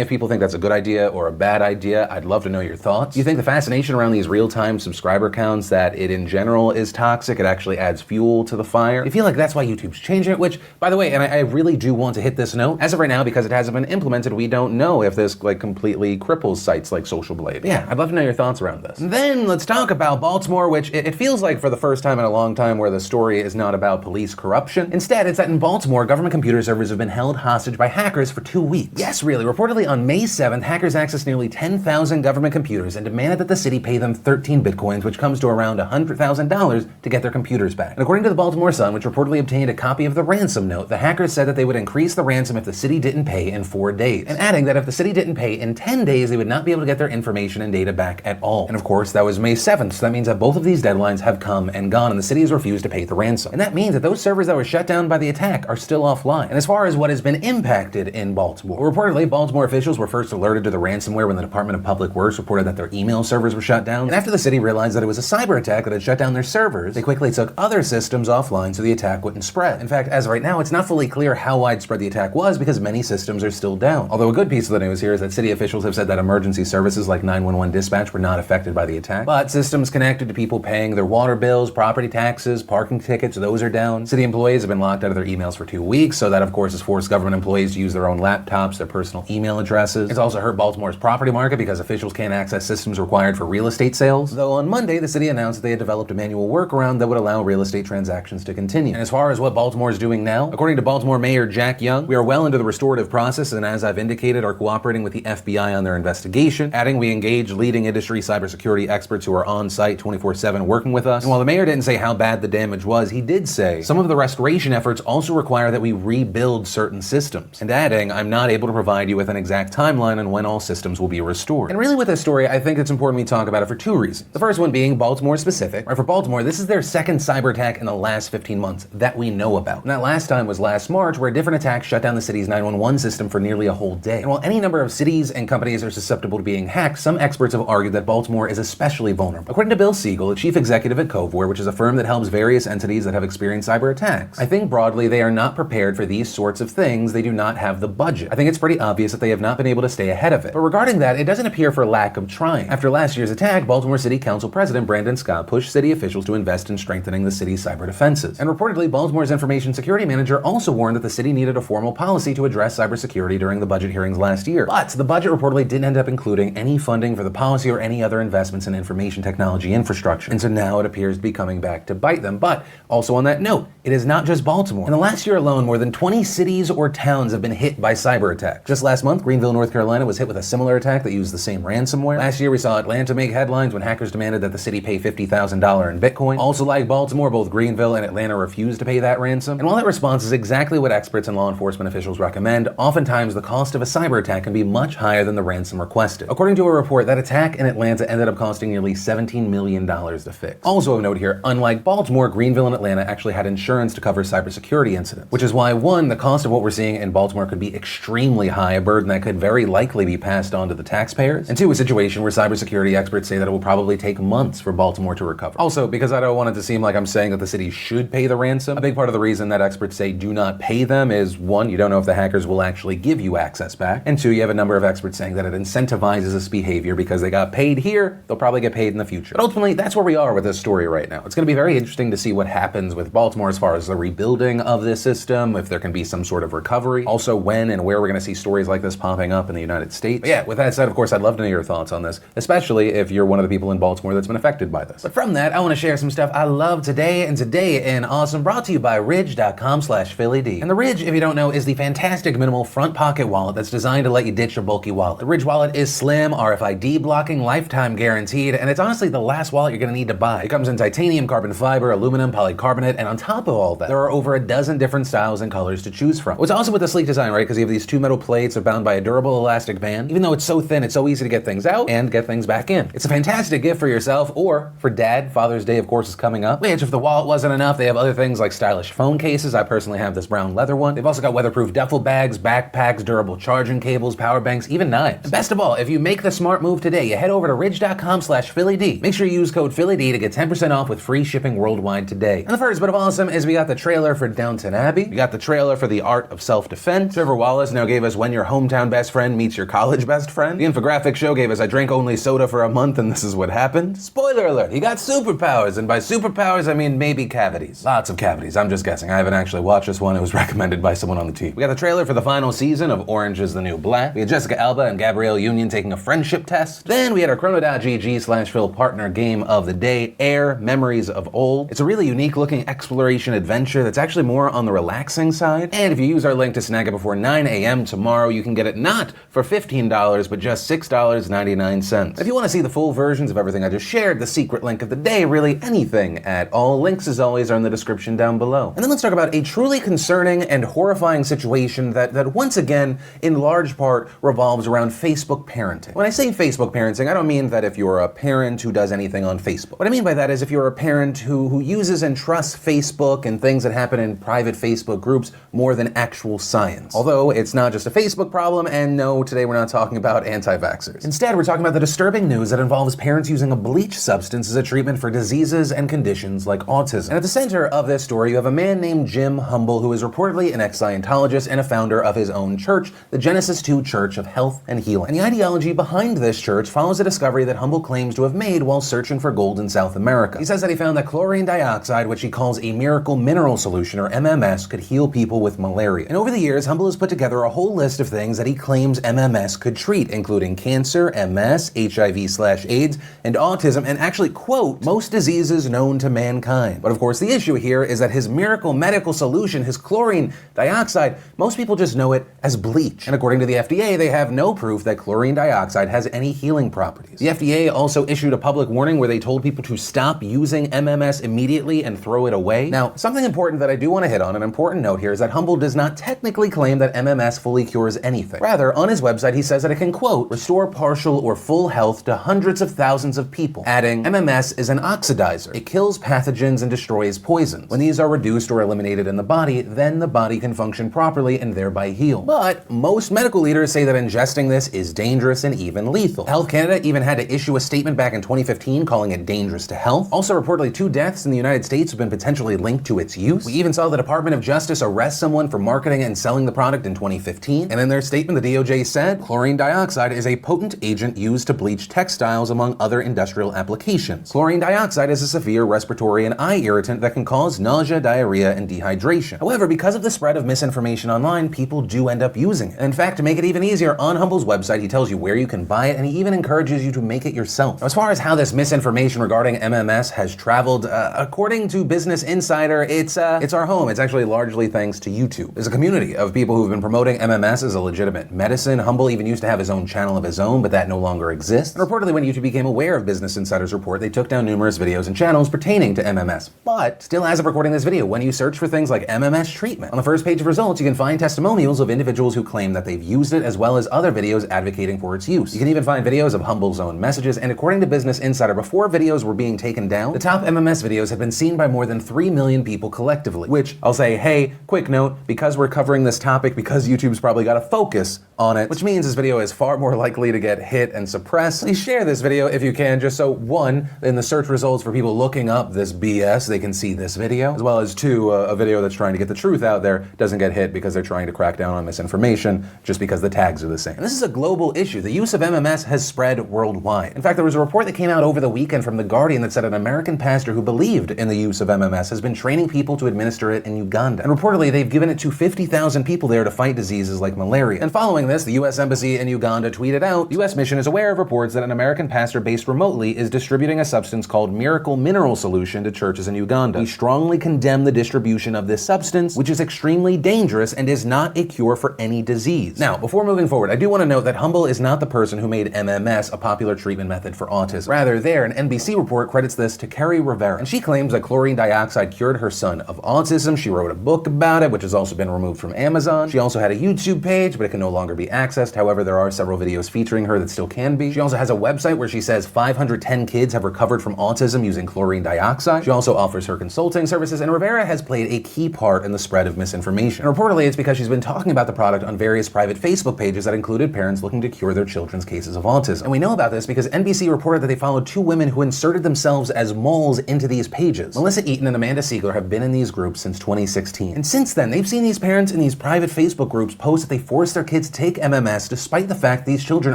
If people think that's a good idea or a bad idea, I'd love to know your thoughts. Do you think the fascination around these real-time subscriber counts, that it in general is toxic, it actually adds fuel to the fire? I feel like that's why YouTube's changing it, which, by the way, and I really do want to hit this note, as of right now, because it hasn't been implemented, we don't know if this completely cripples sites like Social Blade. But yeah, I'd love to know your thoughts around this. And then let's talk about Baltimore, which it feels like for the first time in a long time where the story is not about police corruption. Instead, it's that in Baltimore, government computer servers have been held hostage by hackers for 2 weeks. Yes, really. Reportedly on May 7th, hackers accessed nearly 10,000 government computers and demanded that the city pay them 13 bitcoins, which comes to around $100,000 to get their computers back. And according to the Baltimore Sun, which reportedly obtained a copy of the ransom note, the hackers said that they would increase the ransom if the city didn't pay in 4 days, and adding that if the city didn't pay in 10 days, they would not be able to get their information and data back at all. And of course, that was May 7th, so that means that both of these deadlines have come and gone, and the city has refused to pay the ransom. And that means that those servers that were shut down by the attack are still offline. And as far as what has been impacted in Baltimore, reportedly, Baltimore officials were first alerted to the ransomware when the Department of Public Works reported that their email servers were shut down. And after the city realized that it was a cyber attack that had shut down their servers, they quickly took other systems offline so the attack wouldn't spread. In fact, as of right now, it's not fully clear how widespread the attack was because many systems are still down. Although a good piece of the news here is that city officials have said that emergency services like 911 dispatch were not affected by the attack, but systems connected to people paying their water bills, property taxes, parking tickets, those are down. City employees have been locked out of their emails for 2 weeks, so that of course has forced government employees to use their own laptops, their personal email addresses. It's also hurt Baltimore's property market because officials can't access systems required for real estate sales. Though on Monday, the city announced that they had developed a manual workaround that would allow real estate transactions to continue. And as far as what Baltimore is doing now, according to Baltimore Mayor Jack Young, we are well into the restorative process and, as I've indicated, are cooperating with the FBI on their investigation. Adding, we engage leading industry cybersecurity experts who are on site 24/7 working with us. And while the mayor didn't say how bad the damage was, he did say some of the restoration efforts also require that we rebuild certain systems. And adding, I'm not able to provide you with an exact timeline on when all systems will be restored. And really with this story, I think it's important we talk about it for 2 reasons. The first one being Baltimore specific. Right, for Baltimore, this is their second cyber attack in the last 15 months that we know about. And that last time was last March, where a different attack shut down the city's 911 system for nearly a whole day. And while any number of cities and companies are susceptible to being hacked, some experts have argued that Baltimore is especially vulnerable. According to Bill Siegel, a chief executive at Coveware, which is a firm that helps various entities that have experienced cyber attacks, I think broadly they are not prepared for these sorts of things. They do not have the budget. I think it's pretty obvious that they have not been able to stay ahead of it. But regarding that, it doesn't appear for lack of trying. After last year's attack, Baltimore City Council President Brandon Scott pushed city officials to invest in strengthening the city's cyber defenses. And reportedly, Baltimore's information security manager also warned that the city needed a formal policy to address cybersecurity during the budget hearings last year. But the budget reportedly didn't end up including any funding for the policy or any other investments in information technology infrastructure. And so now it appears to be coming back to bite them. But also on that note, it is not just Baltimore. In the last year alone, more than 20 cities or towns have been hit by cyber attacks. Just last month, Greenville, North Carolina was hit with a similar attack that used the same ransomware. Last year, we saw Atlanta make headlines when hackers demanded that the city pay $50,000 in Bitcoin. Also like Baltimore, both Greenville and Atlanta refused to pay that ransom. And while that response is exactly what experts and law enforcement officials recommend, oftentimes the cost of a cyber attack can be much higher than the ransom requested. According to a report, that attack in Atlanta ended up costing nearly $17 million to fix. Also of note here, unlike Baltimore, Greenville and Atlanta actually had insurance to cover cybersecurity incidents, which is why, one, the cost of what we're seeing in Baltimore could be extremely high, a burden that could very likely be passed on to the taxpayers, and two, a situation where cybersecurity experts say that it will probably take months for Baltimore to recover. Also, because I don't want it to seem like I'm saying that the city should pay the ransom, a big part of the reason that experts say do not pay them is, one, you don't know if the hackers will actually give you access back, and two, you have a number of experts saying that it incentivizes this behavior because they got paid here, they'll probably get paid in the future. But ultimately, that's where we are with this story right now. It's going to be very interesting to see what happens with Baltimore as far as the rebuilding of this system, if there can be some sort of recovery, also when and where we're going to see stories like this popping up in the United States. But yeah, with that said, of course, I'd love to know your thoughts on this, especially if you're one of the people in Baltimore that's been affected by this. But from that, I want to share some stuff I love today, and today in Awesome, brought to you by Ridge.com/PhillyD. And the Ridge, if you don't know, is the fantastic minimal front pocket wallet that's designed to let you ditch your bulky wallet. The Ridge wallet is slim, RFID blocking, lifetime guaranteed, and it's honestly the last wallet you're going to need to buy. It comes in titanium, carbon fiber, aluminum, polycarbonate, and on top of all that, there are over a dozen different styles and colors to choose from. What's awesome with the sleek design, right, because you have these two metal plates are bound by a durable elastic band. Even though it's so thin, it's so easy to get things out and get things back in. It's a fantastic gift for yourself or for dad. Father's Day, of course, is coming up, which if the wallet wasn't enough, they have other things like stylish phone cases. I personally have this brown leather one. They've also got weatherproof duffel bags, backpacks, durable charging cables, power banks, even knives. And best of all, if you make the smart move today, you head over to Ridge.com/PhillyD. Make sure you use code PhillyD to get 10% off with free shipping worldwide today. And the first bit of awesome is we got the trailer for Downton Abbey. We got the trailer for The Art of Self-Defense. Trevor Wallace now gave us When Your Hometown best friend meets your college best friend. The infographic show gave us I drank only soda for a month and this is what happened. Spoiler alert, he got superpowers, and by superpowers I mean maybe cavities. Lots of cavities, I'm just guessing. I haven't actually watched this one, it was recommended by someone on the team. We got the trailer for the final season of Orange is the New Black. We had Jessica Alba and Gabrielle Union taking a friendship test. Then we had our Chrono.gg/Phil partner game of the day, Air Memories of Old. It's a really unique looking exploration adventure that's actually more on the relaxing side. And if you use our link to snag it before 9 a.m. tomorrow, you can get it not for $15, but just $6.99. If you want to see the full versions of everything I just shared, the secret link of the day, really anything at all, links as always are in the description down below. And then let's talk about a truly concerning and horrifying situation that once again, in large part, revolves around Facebook parenting. When I say Facebook parenting, I don't mean that if you're a parent who does anything on Facebook. What I mean by that is if you're a parent who uses and trusts Facebook and things that happen in private Facebook groups more than actual science. Although it's not just a Facebook problem, and no, today we're not talking about anti-vaxxers. Instead, we're talking about the disturbing news that involves parents using a bleach substance as a treatment for diseases and conditions like autism. And at the center of this story, you have a man named Jim Humble, who is reportedly an ex-Scientologist and a founder of his own church, the Genesis 2 Church of Health and Healing. And the ideology behind this church follows a discovery that Humble claims to have made while searching for gold in South America. He says that he found that chlorine dioxide, which he calls a miracle mineral solution, or MMS, could heal people with malaria. And over the years, Humble has put together a whole list of things that he claims MMS could treat, including cancer, MS, HIV/AIDS, and autism, and actually, quote, most diseases known to mankind. But of course, the issue here is that his miracle medical solution, his chlorine dioxide, most people just know it as bleach. And according to the FDA, they have no proof that chlorine dioxide has any healing properties. The FDA also issued a public warning where they told people to stop using MMS immediately and throw it away. Now, something important that I do want to hit on, an important note here, is that Humble does not technically claim that MMS fully cures anything. Rather, on his website, he says that it can, quote, restore partial or full health to hundreds of thousands of people, adding, MMS is an oxidizer. It kills pathogens and destroys poisons. When these are reduced or eliminated in the body, then the body can function properly and thereby heal. But most medical leaders say that ingesting this is dangerous and even lethal. Health Canada even had to issue a statement back in 2015 calling it dangerous to health. Also, reportedly 2 deaths in the United States have been potentially linked to its use. We even saw the Department of Justice arrest someone for marketing and selling the product in 2015. And in their statement, the DOJ said, chlorine dioxide is a potent agent used to bleach textiles among other industrial applications. Chlorine dioxide is a severe respiratory and eye irritant that can cause nausea, diarrhea, and dehydration. However, because of the spread of misinformation online, people do end up using it. And in fact, to make it even easier, on Humble's website, he tells you where you can buy it, and he even encourages you to make it yourself. Now, as far as how this misinformation regarding MMS has traveled, according to Business Insider, it's our home. It's actually largely thanks to YouTube. There's a community of people who've been promoting MMS as a legitimate medicine. Humble even used to have his own channel of his own, but that no longer exists. And reportedly, when YouTube became aware of Business Insider's report, they took down numerous videos and channels pertaining to MMS. But still, as of recording this video, when you search for things like MMS treatment, on the first page of results, you can find testimonials of individuals who claim that they've used it, as well as other videos advocating for its use. You can even find videos of Humble's own messages, and according to Business Insider, before videos were being taken down, the top MMS videos had been seen by more than 3 million people collectively, which I'll say, hey, quick note, because we're covering this topic, because YouTube's probably got to focus on it, which means this video is far more likely to get hit and suppressed. Please share this video if you can, just so 1, in the search results for people looking up this BS, they can see this video, as well as 2, a video that's trying to get the truth out there doesn't get hit because they're trying to crack down on misinformation just because the tags are the same. And this is a global issue. The use of MMS has spread worldwide. In fact, there was a report that came out over the weekend from The Guardian that said an American pastor who believed in the use of MMS has been training people to administer it in Uganda. And reportedly, they've given it to 50,000 people there to fight diseases like malaria. And following this, the U.S. Embassy in Uganda tweeted out, the U.S. mission is aware of reports that an American pastor based remotely is distributing a substance called miracle mineral solution to churches in Uganda. We strongly condemn the distribution of this substance, which is extremely dangerous and is not a cure for any disease. Now, before moving forward, I do want to note that Humble is not the person who made MMS a popular treatment method for autism. Rather, there, an NBC report credits this to Carrie Rivera, and she claims that chlorine dioxide cured her son of autism. She wrote a book about it, which has also been removed from Amazon. She also had a YouTube page, but it can no longer be accessed. However, there are several videos featuring her that still can be. She also has a website where she says 510 kids have recovered from autism using chlorine dioxide. She also offers her consulting services, and Rivera has played a key part in the spread of misinformation. And reportedly, it's because she's been talking about the product on various private Facebook pages that included parents looking to cure their children's cases of autism. And we know about this because NBC reported that they followed 2 women who inserted themselves as moles into these pages. Melissa Eaton and Amanda Siegler have been in these groups since 2016. And since then, they've seen these parents in these private Facebook groups post that they forced their kids take MMS despite the fact these children